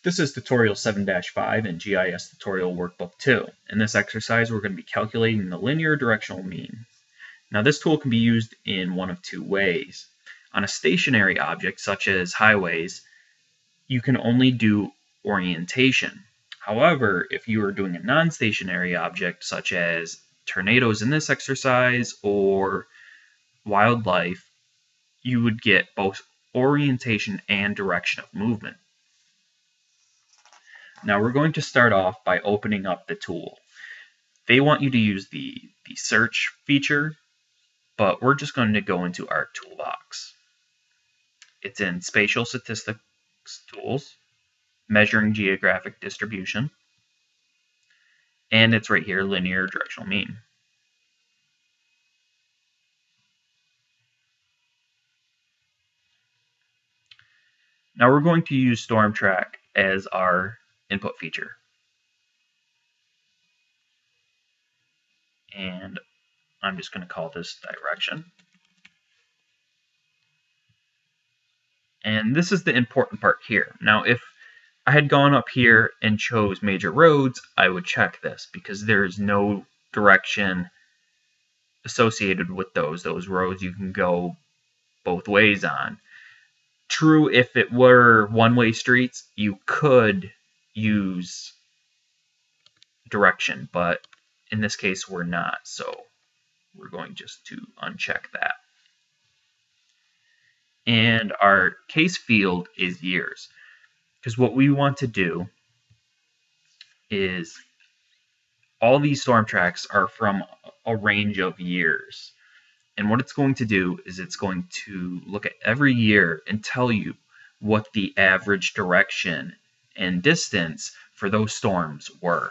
This is tutorial 7-5 in GIS tutorial workbook 2. In this exercise, we're going to be calculating the linear directional mean. Now, this tool can be used in one of two ways. On a stationary object, such as highways, you can only do orientation. However, if you are doing a non-stationary object, such as tornadoes in this exercise or wildlife, you would get both orientation and direction of movement. Now we're going to start off by opening up the tool. They want you to use the search feature, but we're just going to go into our toolbox. It's in Spatial Statistics Tools, Measuring Geographic Distribution, and it's right here, Linear Directional Mean. Now we're going to use Storm Track as our input feature. And I'm just going to call this direction. And this is the important part here. Now, if I had gone up here and chose major roads, I would check this because there is no direction associated with those. Those roads you can go both ways on. True, if it were one-way streets, you could use direction, but in this case, we're not, so we're going just to uncheck that. And our case field is years, because what we want to do is all these storm tracks are from a range of years. And what it's going to do is it's going to look at every year and tell you what the average direction and distance for those storms were.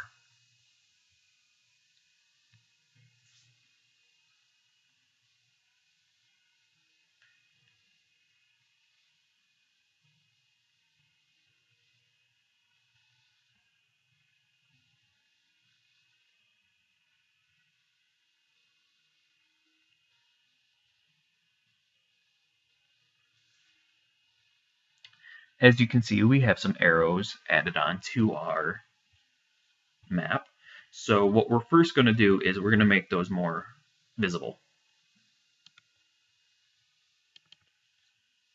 As you can see, we have some arrows added on to our map. So what we're first going to do is we're going to make those more visible.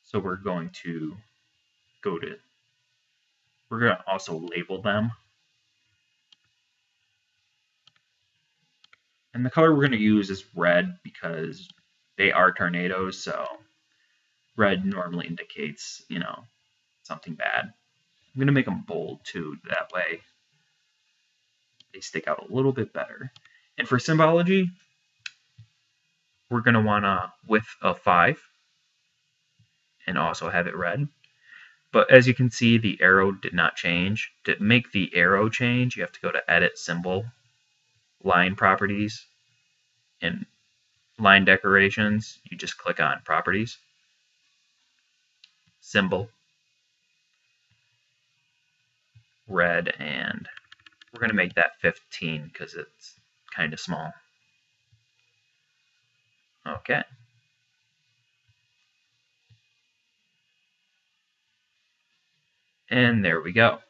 So we're going to we're going to also label them. And the color we're going to use is red because they are tornadoes, so red normally indicates, something bad. I'm going to make them bold too, that way they stick out a little bit better. And for symbology, we're going to want a width of 5 and also have it red. But as you can see, the arrow did not change. To make the arrow change, you have to go to Edit Symbol, Line Properties, and Line Decorations. You just click on Properties, Symbol, red, and we're going to make that 15 because it's kind of small. Okay. And there we go.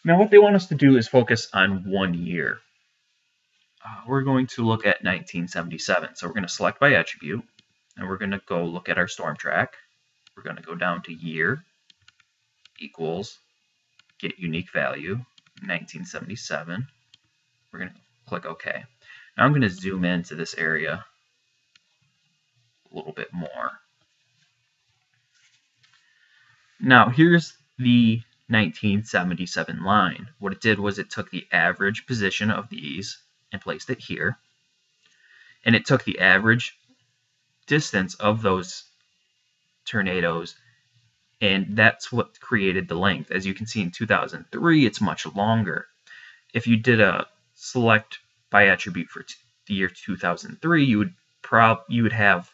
Now what they want us to do is focus on 1 year. We're going to look at 1977. So we're going to select by attribute, and we're going to go look at our storm track. We're going to go down to year equals get unique value 1977. We're going to click OK. Now I'm going to zoom into this area a little bit more. Now here's the 1977 line. What it did was it took the average position of these and placed it here. And it took the average distance of those tornadoes, and that's what created the length. As you can see in 2003, it's much longer. If you did a select by attribute for the year 2003, you would have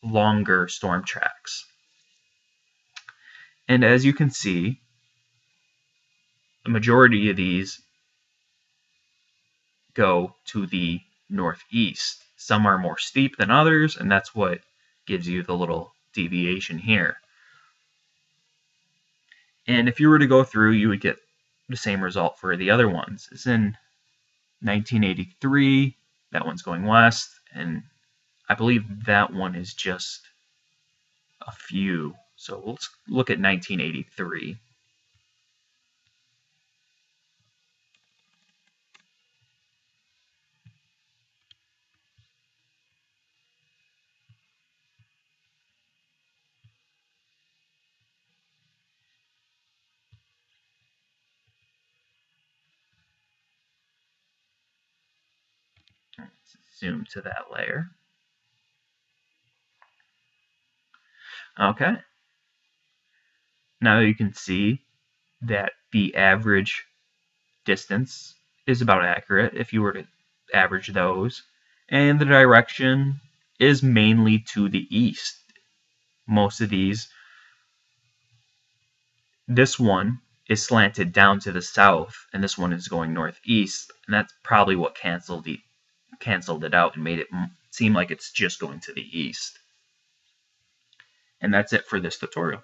longer storm tracks. And as you can see, the majority of these go to the northeast. Some are more steep than others, and that's what gives you the little deviation here. And if you were to go through, you would get the same result for the other ones. It's in 1983, that one's going west, and I believe that one is just a few. So let's look at 1983. Let's zoom to that layer. Okay. Now you can see that the average distance is about accurate if you were to average those. And the direction is mainly to the east. Most of these, this one is slanted down to the south, and this one is going northeast, and that's probably what canceled it out and made it seem like it's just going to the east. And that's it for this tutorial.